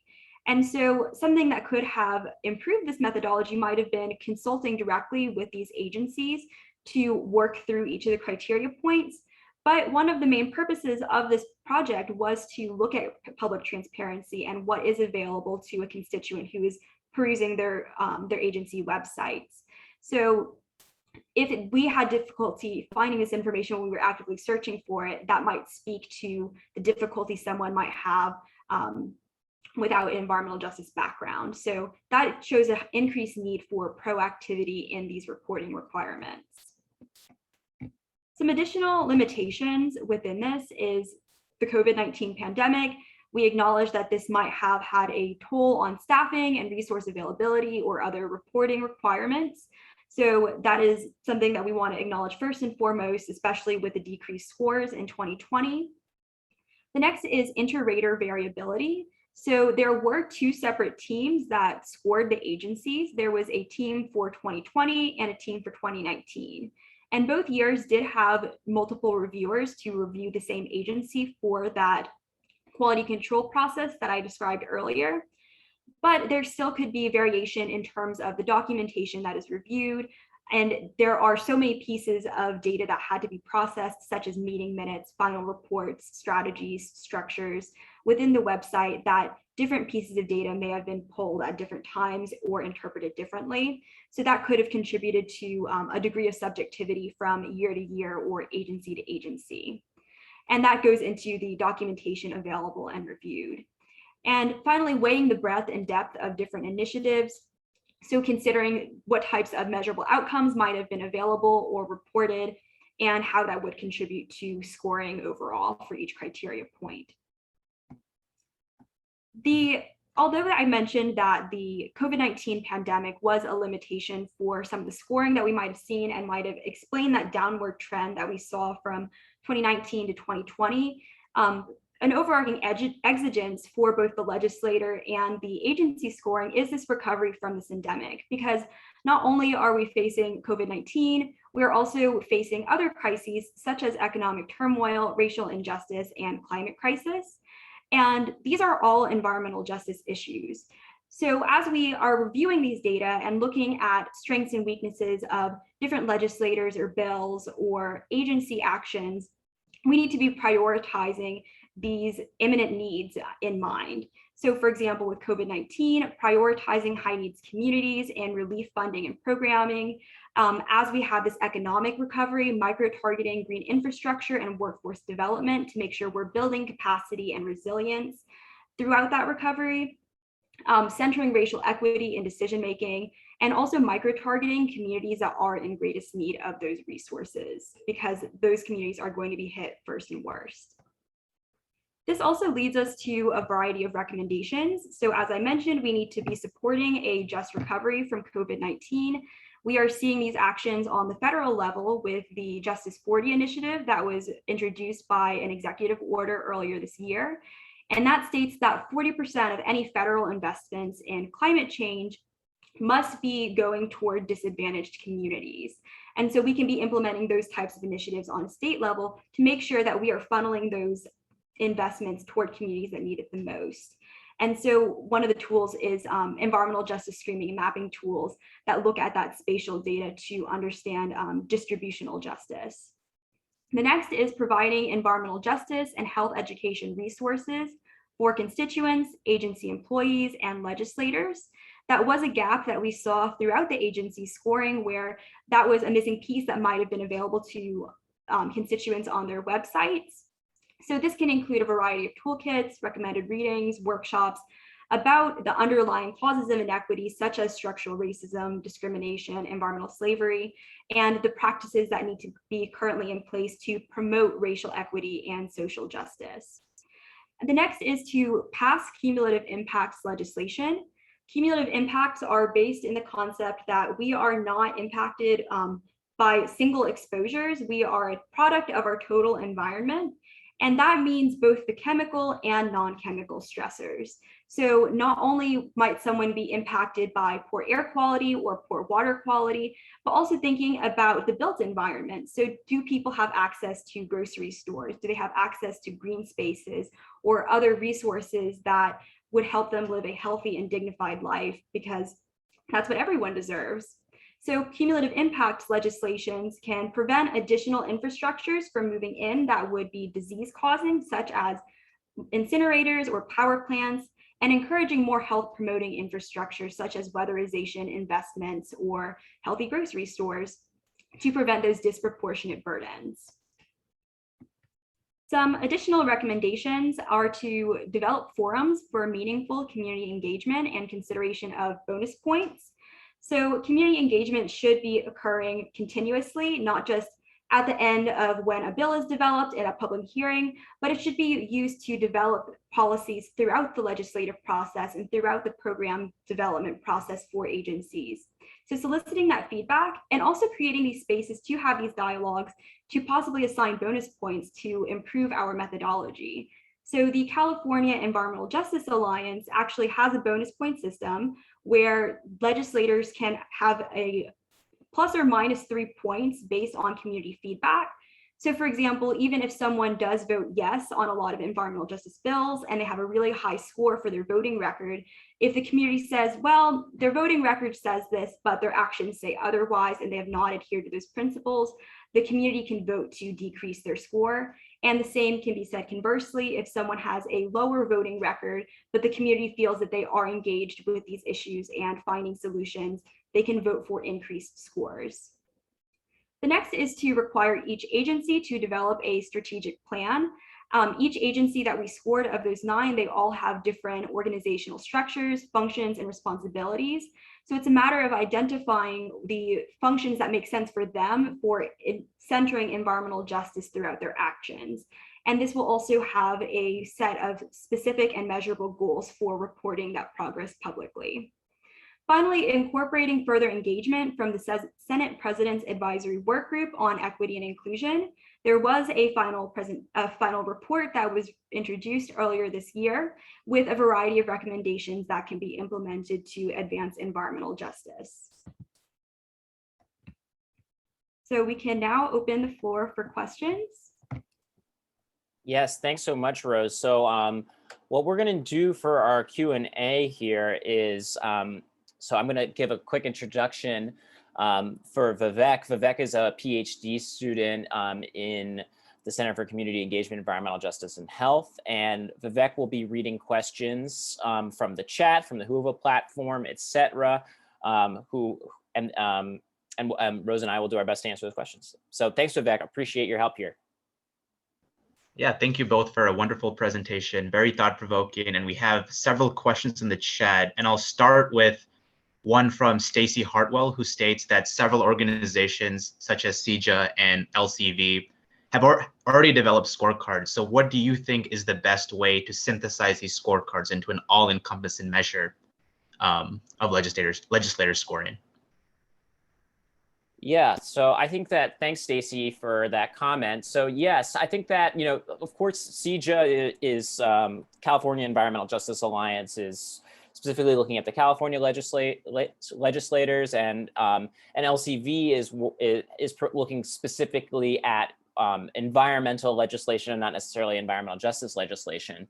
And so something that could have improved this methodology might have been consulting directly with these agencies to work through each of the criteria points. But one of the main purposes of this project was to look at public transparency and what is available to a constituent who is perusing their agency websites. So if we had difficulty finding this information when we were actively searching for it, that might speak to the difficulty someone might have without an environmental justice background. So that shows an increased need for proactivity in these reporting requirements. Some additional limitations within this is the COVID-19 pandemic. We acknowledge that this might have had a toll on staffing and resource availability or other reporting requirements. So that is something that we want to acknowledge first and foremost, especially with the decreased scores in 2020. The next is inter-rater variability. So there were 2 separate teams that scored the agencies. There was a team for 2020 and a team for 2019. And both years did have multiple reviewers to review the same agency for that quality control process that I described earlier. But there still could be variation in terms of the documentation that is reviewed. And there are so many pieces of data that had to be processed, such as meeting minutes, final reports, strategies, structures within the website, that different pieces of data may have been pulled at different times or interpreted differently. So that could have contributed to a degree of subjectivity from year to year or agency to agency. And that goes into the documentation available and reviewed. And finally, weighing the breadth and depth of different initiatives. So considering what types of measurable outcomes might have been available or reported and how that would contribute to scoring overall for each criteria point. Although I mentioned that the COVID-19 pandemic was a limitation for some of the scoring that we might have seen and might have explained that downward trend that we saw from 2019 to 2020, an overarching exigence for both the legislator and the agency scoring is this recovery from the syndemic, because not only are we facing COVID-19, we are also facing other crises such as economic turmoil, racial injustice, and climate crisis. And these are all environmental justice issues. So as we are reviewing these data and looking at strengths and weaknesses of different legislators or bills or agency actions, we need to be prioritizing these imminent needs in mind. So for example, with COVID-19, prioritizing high needs communities and relief funding and programming. As we have this economic recovery, micro-targeting green infrastructure and workforce development to make sure we're building capacity and resilience throughout that recovery. Centering racial equity in decision-making, and also micro-targeting communities that are in greatest need of those resources, because those communities are going to be hit first and worst. This also leads us to a variety of recommendations. So as I mentioned, we need to be supporting a just recovery from COVID-19. We are seeing these actions on the federal level with the Justice 40 initiative that was introduced by an executive order earlier this year. And that states that 40% of any federal investments in climate change must be going toward disadvantaged communities. And so we can be implementing those types of initiatives on a state level to make sure that we are funneling those investments toward communities that need it the most. And so one of the tools is environmental justice streaming and mapping tools that look at that spatial data to understand distributional justice. The next is providing environmental justice and health education resources for constituents, agency employees, and legislators. That was a gap that we saw throughout the agency scoring, where that was a missing piece that might have been available to constituents on their websites. So this can include a variety of toolkits, recommended readings, workshops about the underlying causes of inequity, such as structural racism, discrimination, environmental slavery, and the practices that need to be currently in place to promote racial equity and social justice. The next is to pass cumulative impacts legislation. Cumulative impacts are based in the concept that we are not impacted by single exposures. We are a product of our total environment. And that means both the chemical and non-chemical stressors. So not only might someone be impacted by poor air quality or poor water quality, but also thinking about the built environment. So do people have access to grocery stores? Do they have access to green spaces or other resources that would help them live a healthy and dignified life? Because that's what everyone deserves. So cumulative impacts legislations can prevent additional infrastructures from moving in that would be disease causing, such as incinerators or power plants, and encouraging more health promoting infrastructure, such as weatherization investments or healthy grocery stores, to prevent those disproportionate burdens. Some additional recommendations are to develop forums for meaningful community engagement and consideration of bonus points. So community engagement should be occurring continuously, not just at the end of when a bill is developed in a public hearing, but it should be used to develop policies throughout the legislative process and throughout the program development process for agencies. So soliciting that feedback and also creating these spaces to have these dialogues to possibly assign bonus points to improve our methodology. So the California Environmental Justice Alliance actually has a bonus point system where legislators can have a plus or minus 3 points based on community feedback. So for example, even if someone does vote yes on a lot of environmental justice bills and they have a really high score for their voting record, if the community says, well, their voting record says this, but their actions say otherwise, and they have not adhered to those principles, the community can vote to decrease their score. And the same can be said conversely, if someone has a lower voting record, but the community feels that they are engaged with these issues and finding solutions, they can vote for increased scores. The next is to require each agency to develop a strategic plan. Each agency that we scored of those 9, they all have different organizational structures, functions, and responsibilities. So it's a matter of identifying the functions that make sense for them for centering environmental justice throughout their actions. And this will also have a set of specific and measurable goals for reporting that progress publicly. Finally, incorporating further engagement from the Senate President's Advisory Work Group on Equity and Inclusion. There was a final report that was introduced earlier this year with a variety of recommendations that can be implemented to advance environmental justice. So we can now open the floor for questions. Yes, thanks so much, Rose. So what we're going to do for our Q&A here is, so I'm going to give a quick introduction for Vivek. Vivek is a PhD student in the Center for Community Engagement, Environmental Justice and Health. And Vivek will be reading questions from the chat, from the Whova platform, etc. And Rose and I will do our best to answer those questions. So thanks, Vivek. I appreciate your help here. Yeah, thank you both for a wonderful presentation, very thought-provoking, and we have several questions in the chat. And I'll start with one from Stacy Hartwell, who states that several organizations such as CEEJH and LCV have already developed scorecards. So what do you think is the best way to synthesize these scorecards into an all-encompassing measure of legislator scoring? Yeah, so I think that, thanks, Stacy, for that comment. So yes, I think that, you know, of course, CEEJH is California Environmental Justice Alliance is specifically looking at the California legislators, and LCV is looking specifically at environmental legislation and not necessarily environmental justice legislation.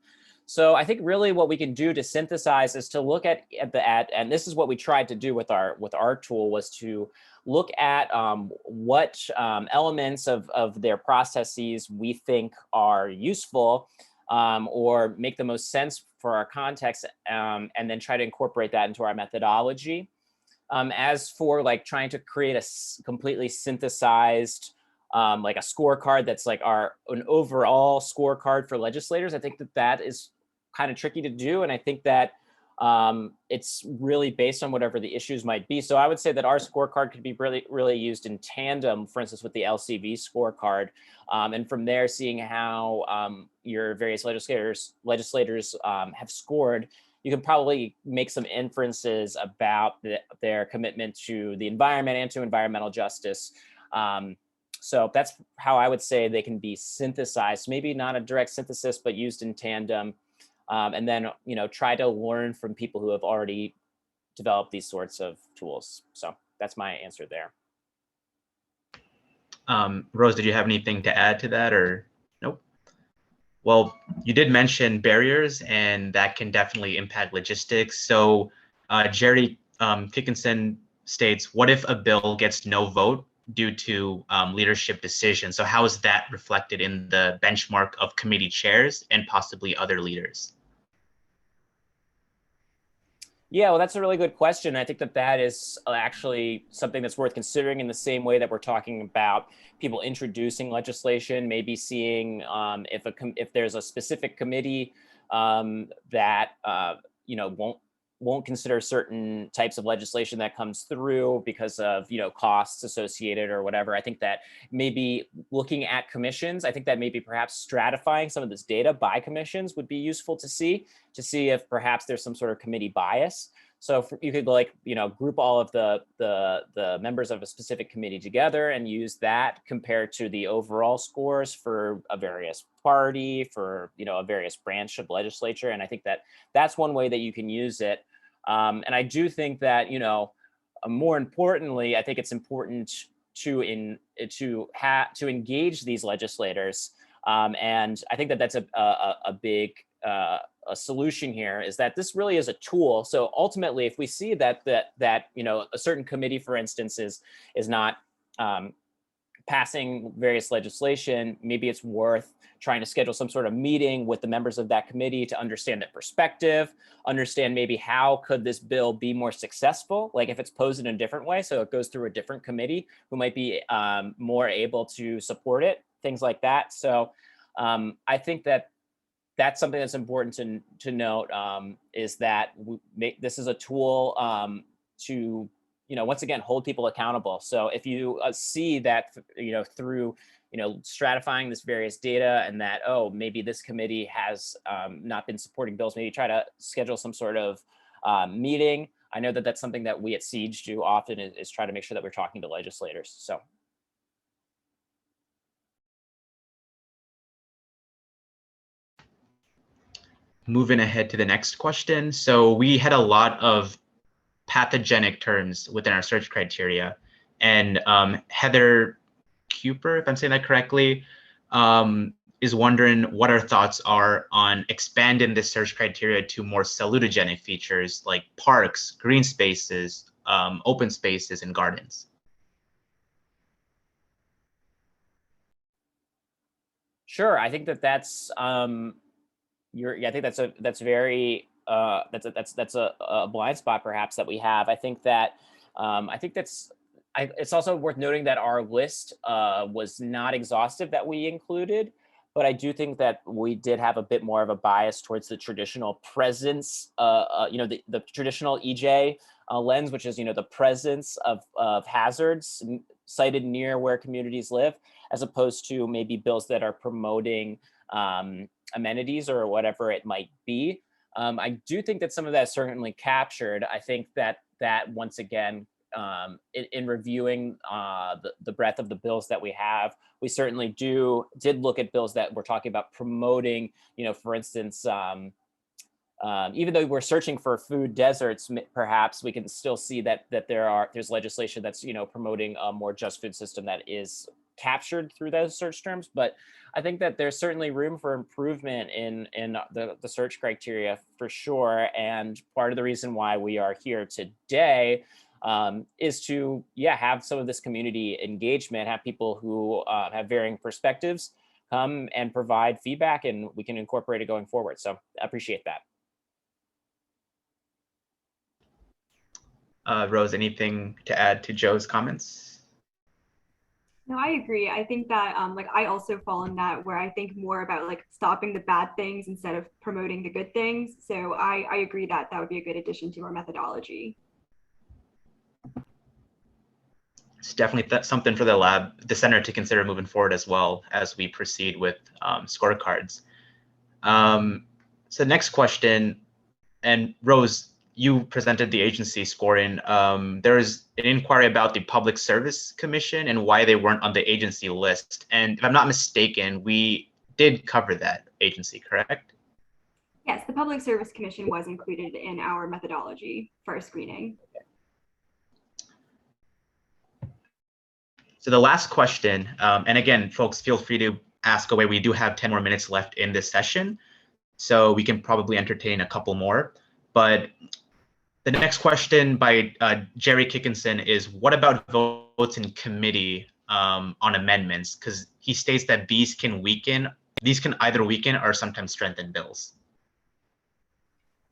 So I think really what we can do to synthesize is to look at and this is what we tried to do with our tool, was to look at what elements of their processes we think are useful or make the most sense for our context, and then try to incorporate that into our methodology. As for like trying to create a completely synthesized like a scorecard that's like an overall scorecard for legislators, I think that is kind of tricky to do. And I think that it's really based on whatever the issues might be. So I would say that our scorecard could be really used in tandem, for instance, with the LCV scorecard. And from there, seeing how your various legislators have scored, you can probably make some inferences about their commitment to the environment and to environmental justice. So that's how I would say they can be synthesized, maybe not a direct synthesis, but used in tandem. And then, you know, try to learn from people who have already developed these sorts of tools. So that's my answer there. Rose, did you have anything to add to that, or nope? Well, you did mention barriers, and that can definitely impact logistics. So Jerry Kickinson states, what if a bill gets no vote due to leadership decisions? So how is that reflected in the benchmark of committee chairs and possibly other leaders? Yeah, well, that's a really good question. I think that is actually something that's worth considering, in the same way that we're talking about people introducing legislation, maybe seeing if there's a specific committee that you know won't consider certain types of legislation that comes through because of, you know, costs associated or whatever. I think that maybe looking at commissions, I think that maybe perhaps stratifying some of this data by commissions would be useful to see if perhaps there's some sort of committee bias. So you could, like, you know, group all of the members of a specific committee together and use that compared to the overall scores for a various party, for, you know, a various branch of legislature. And I think that that's one way that you can use it. And I do think that, you know, more importantly, I think it's important to engage these legislators. And I think that that's a big a solution here, is that this really is a tool. So ultimately, if we see that you know, a certain committee, for instance, is not passing various legislation, maybe it's worth trying to schedule some sort of meeting with the members of that committee to understand their perspective, understand maybe how could this bill be more successful, like if it's posed in a different way, so it goes through a different committee who might be more able to support it, things like that. So I think that that's something that's important to note, is that this is a tool to, you know, once again, hold people accountable. So if you see that, you know, through, you know, stratifying this various data, and that, oh, maybe this committee has not been supporting bills, maybe try to schedule some sort of meeting I know that that's something that we at CEEJH do often is try to make sure that we're talking to legislators. So. Moving ahead to the next question. So we had a lot of pathogenic terms within our search criteria, and Heather Cooper, if I'm saying that correctly, is wondering what our thoughts are on expanding the search criteria to more salutogenic features like parks, green spaces, open spaces, and gardens. Sure, I think that's I think that's very that's a blind spot perhaps that we have. I think that it's also worth noting that our list was not exhaustive that we included, but I do think that we did have a bit more of a bias towards the traditional presence, the traditional EJ lens, which is, the presence of hazards cited near where communities live, as opposed to maybe bills that are promoting amenities or whatever it might be. I do think that some of that is certainly captured. I think that once again, in reviewing the breadth of the bills that we have, we certainly did look at bills that were talking about promoting, for instance, even though we're searching for food deserts, perhaps we can still see that there's legislation that's promoting a more just food system that is captured through those search terms. But I think that there's certainly room for improvement in the search criteria for sure. And part of the reason why we are here today is to have some of this community engagement, have people who have varying perspectives come and provide feedback, and we can incorporate it going forward. So I appreciate that. Rose, anything to add to Joe's comments? No, I agree. I think that I also fall in that where I think more about stopping the bad things instead of promoting the good things. So I agree that would be a good addition to our methodology. It's definitely something for the center to consider moving forward as well as we proceed with scorecards. So next question, and Rose, you presented the agency scoring. There's an inquiry about the Public Service Commission and why they weren't on the agency list. And if I'm not mistaken, we did cover that agency, correct? Yes, the Public Service Commission was included in our methodology for screening. So the last question, and again, folks, feel free to ask away. We do have 10 more minutes left in this session, so we can probably entertain a couple more. But the next question by Jerry Kickinson is, what about votes in committee on amendments? Because he states that these can either weaken or sometimes strengthen bills.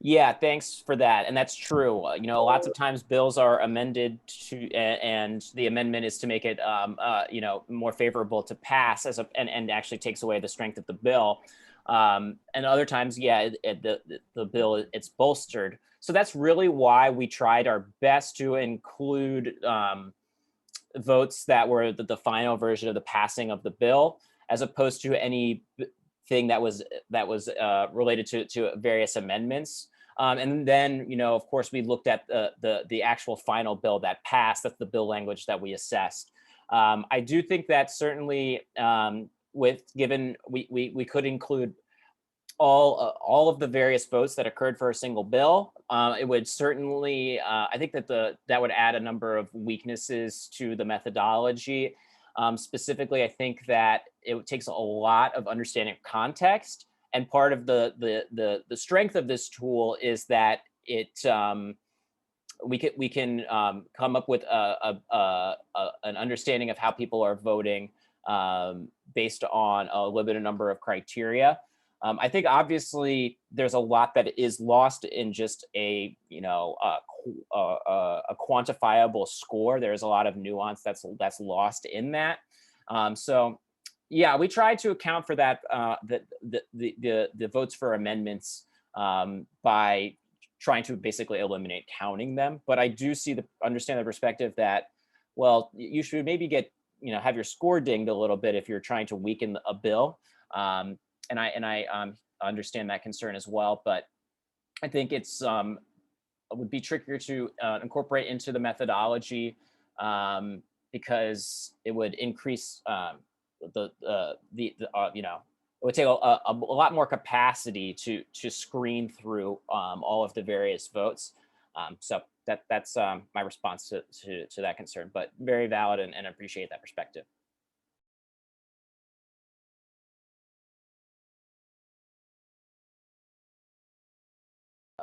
Yeah, thanks for that. And that's true. Lots of times bills are amended and the amendment is to make it, more favorable to pass and actually takes away the strength of the bill. And other times, the bill, it's bolstered. So that's really why we tried our best to include votes that were the final version of the passing of the bill, as opposed to anything that was related to various amendments. And then, of course, we looked at the actual final bill that passed. That's the bill language that we assessed. I do think that certainly, we could include all of the various votes that occurred for a single bill. It would certainly, I think that would add a number of weaknesses to the methodology. Specifically, I think that it takes a lot of understanding of context, and part of the strength of this tool is that we can come up with an understanding of how people are voting based on a limited number of criteria. I think obviously there's a lot that is lost in just a quantifiable score. There's a lot of nuance that's lost in that. So yeah, we tried to account for that, the votes for amendments by trying to basically eliminate counting them. But I do understand the perspective that, well, you should maybe have your score dinged a little bit if you're trying to weaken a bill. And I understand that concern as well, but I think it's would be trickier to incorporate into the methodology because it would increase you know, it would take a lot more capacity to screen through all of the various votes. So that's my response to that concern, but very valid and appreciate that perspective.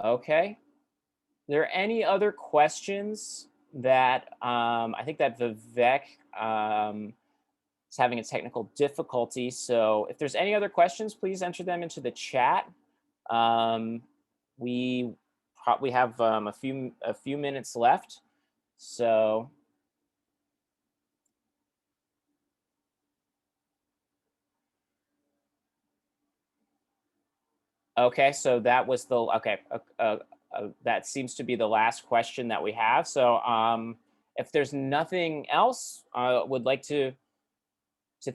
Okay. Are there any other questions that I think that Vivek is having a technical difficulty. So if there's any other questions, please enter them into the chat. We probably have a few minutes left. So okay, so that was the that seems to be the last question that we have. So if there's nothing else, I would like to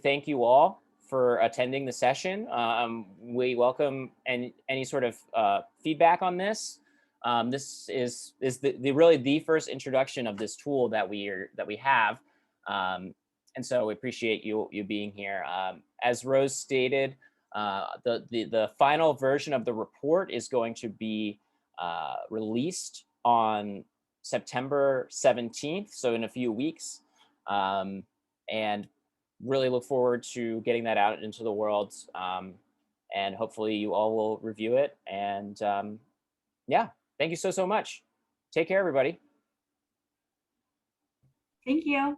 thank you all for attending the session. We welcome any sort of feedback on this. This is really the first introduction of this tool that we have, and so we appreciate you being here. As Rose stated, the final version of the report is going to be released on September 17th, so in a few weeks, and really look forward to getting that out into the world, and hopefully you all will review it. And yeah, thank you so much. Take care, everybody. Thank you.